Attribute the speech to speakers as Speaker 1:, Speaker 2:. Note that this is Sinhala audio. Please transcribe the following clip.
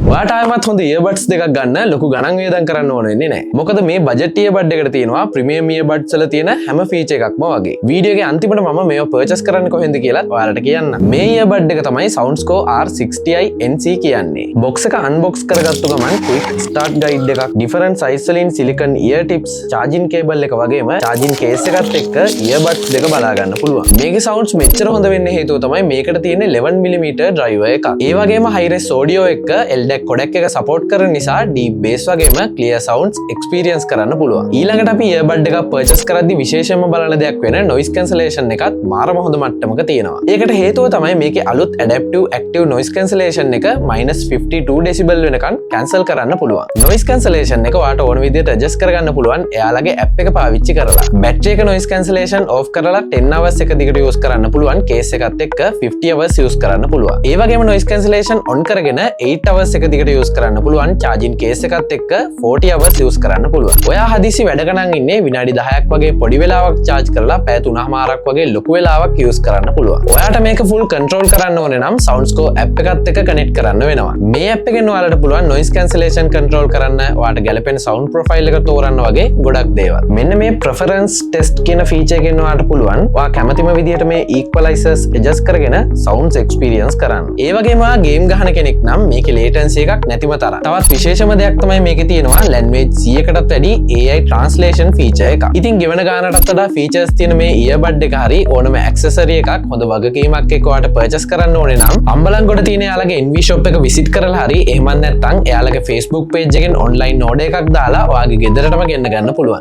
Speaker 1: ඔයාට ආයෙමත් හොඳ earbuds දෙකක් ගන්න ලොකු ගණන් වේදම් කරන්න ඕන වෙන්නේ නැහැ. මොකද මේ බජට් earbud එකට තියෙනවා ප්‍රීමියම් earbuds වල තියෙන හැම ෆීචර් එකක්ම වගේ. වීඩියෝ එකේ අන්තිමට මම මේව පර්චේස් කරන්න කොහෙන්ද කියලා ඔයාලට කියන්න. මේ earbud එක තමයි SoundScore R60i NC කියන්නේ. බොක්ස් එක අන්බොක්ස් කරගත්තු ගමන් quick start guide එකක්, different size වලින් silicon ear tips, charging cable එක වගේම charging case එකත් එක්ක earbuds දෙක බලා ගන්න පුළුවන්. මේකේ sounds මෙච්චර හොඳ වෙන්න හේතුව තමයි මේකට තියෙන 11mm driver එක. ඒ වගේම high res audio එක LDAC codec එක support කරන නිසා deep bass වගේම clear sounds experience කරන්න පුළුවන්. ඊළඟට අපි earbud එකක් purchase කරද්දි විශේෂයෙන්ම බලන දෙයක් වෙන noise cancellation එකත් මාරම හොඳ මට්ටමක තියෙනවා. ඒකට හේතුව තමයි මේකේ අලුත් adaptive active noise cancellation එක -52 decibel වෙනකන් cancel කරන්න පුළුවන්. noise cancellation එක ඔයාට ඕන විදිහට adjust කරගන්න පුළුවන් එයාලගේ app එක පාවිච්චි කරලා. battery එක noise cancellation off කරලා 10 hours එක දිගට use කරන්න පුළුවන්. case එකත් එක්ක 50 hours use කරන්න පුළුවන්. ඒ වගේම noise cancellation on කරගෙන 8 hours එක දිගට use කරන්න පුළුවන්. charging case එකත් එක්ක 40 hours use කරන්න පුළුවන්. ඔයා හදිසි වැඩ ගණන් ඉන්නේ විනාඩි 10ක් වගේ පොඩි වෙලාවක් charge කරලා පැය 3මාරක් වගේ ලොකු වෙලාවක් use කරන්න පුළුවන්. ඔයාට මේක full control කරන්න ඕනේ නම් SoundScore app එකත් එක්ක connect කරන්න වෙනවා. මේ app එකෙන් ඔයාලට පුළුවන් noise cancellation control කරන්න, ඔයාට ගැලපෙන sound profile එක තෝරන්න වගේ ගොඩක් දේවල්. මෙන්න මේ preference test කියන feature එකෙන් ඔයාට පුළුවන් ඔයා කැමතිම විදිහට මේ equalizers adjust කරගෙන sounds experience කරන්න. ඒ වගේම ඔයා game ගහන කෙනෙක් නම් මේකේ latency එකක් නැතිම තරම්. තවත් විශේෂම දෙයක් තමයි මේකේ තියෙනවා language 100කටත් වැඩි AI translation feature එකක්. ඉතින් ගෙවන ගානටත් වඩා features තියෙන මේ earbud එක හරි ඕනම accessory එකක් හොඳ වගකීමක් එක්ක ඔයාට purchase කරන්න ඕනේ නම් අම්බලන්ගොඩ තියෙන යාළගේ NV shop එක visit කරලා හරි එහෙම නැත්නම් එයාලගේ Facebook page එකෙන් online order එකක් දාලා ඔයාගේ ගෙදරටම ගෙන්න ගන්න පුළුවන්.